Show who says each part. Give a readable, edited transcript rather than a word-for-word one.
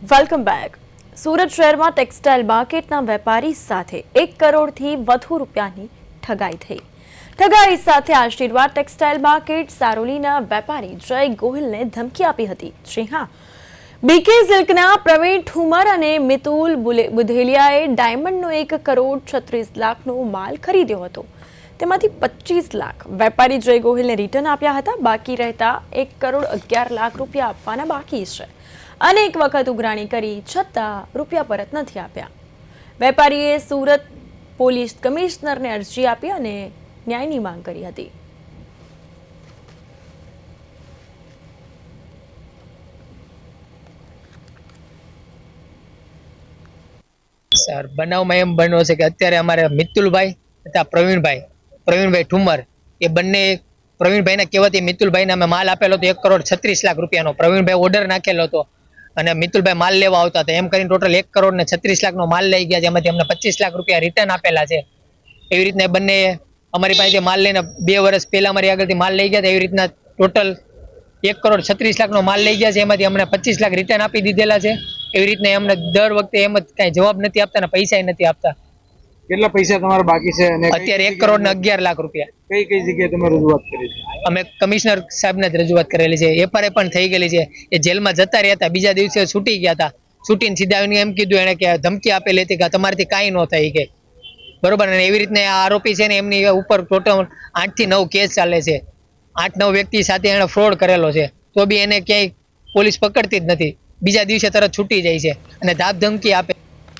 Speaker 1: Welcome back. Surat શહેરમાં textile માર્કેટના વેપારી સાથે 1 કરોડથી વધુ રૂપિયાની ઠગાઈ થઈ. ઠગાઈ સાથે આશીર્વાદ ટેક્સટાઇલ માર્કેટ સારોલીના વેપારી જય ગોહિલને ધમકી આપી હતી. જી હા, બીકે સિલ્કના પ્રવીણ ઠુમર અને મિતુલ બુધેલિયાએ ડાયમંડનો 1 કરોડ 36 લાખનો માલ ખરીદ્યો હતો. તેમાંથી 25 લાખ વેપારી જય ગોહિલને રિટર્ન આપ્યા હતા. બાકી રહેતા 1 કરોડ 11 લાખ રૂપિયા આપવાના બાકી છે. અનેક વખત ઉઘરાણી કરી છતાં રૂપિયા પરત નથી આપ્યા. વેપારીએ સુરત પોલીસ કમિશનરને અરજી આપી અને ન્યાયની માંગ કરી હતી.
Speaker 2: સર, બનાવમાં એમ બન્યો છે કે અત્યારે અમારે મિતુલભાઈ તથા પ્રવીણભાઈ ઠુમર એ બંને પ્રવીણભાઈના કહેવાથી મિતુલભાઈને અમે માલ આપેલો હતો 1 કરોડ 36 લાખ રૂપિયાનો. પ્રવીણભાઈ ઓર્ડર નાખેલો હતો અને મિતુલભાઈ માલ લેવા આવતા હતા. એમ કરીને ટોટલ 1 કરોડ ને 36 લાખનો માલ લઈ ગયા, જેમાંથી અમને 25 લાખ રૂપિયા રિટર્ન આપેલા છે. એવી રીતના બંને અમારી પાસે માલ લઈને 2 વર્ષ પહેલા અમારી આગળથી માલ લઈ ગયા હતા. એવી રીતના ટોટલ 1 કરોડ 36 લાખનો માલ લઈ ગયા છે, એમાંથી અમને 25 લાખ રિટર્ન આપી દીધેલા છે. એવી રીતના અમને દર વખતે એમ જ કઈ જવાબ નથી આપતા ને પૈસા નથી આપતા.
Speaker 3: કેટલા પૈસા તમારા બાકી છે અને
Speaker 2: અત્યારે 1 કરોડ ને 11 લાખ રૂપિયા.
Speaker 3: કઈ કઈ જગ્યાએ તમે રજૂઆત કરી છે?
Speaker 2: અમે કમિશનર સાહેબને જ રજૂઆત કરેલી છે. એફઆરઆઈ પણ થઈ ગયેલી છે. એ જેલમાં જતા રહ્યા હતા, બીજા દિવસે છૂટી ગયા હતા. છૂટીને સીધા આવીને એમ કીધું એને કે ધમકી આપેલી હતી કે તમારાથી કાંઈ ન થાય કે બરોબર. અને એવી રીતના આ આરોપી છે ને એમની ઉપર ટોટલ 8 થી 9 કેસ ચાલે છે. 8-9 વ્યક્તિ સાથે એને ફ્રોડ કરેલો છે, તો બી એને ક્યાંય પોલીસ પકડતી જ નથી. બીજા દિવસે તરત છૂટી જાય છે અને ધાક ધમકી આપે.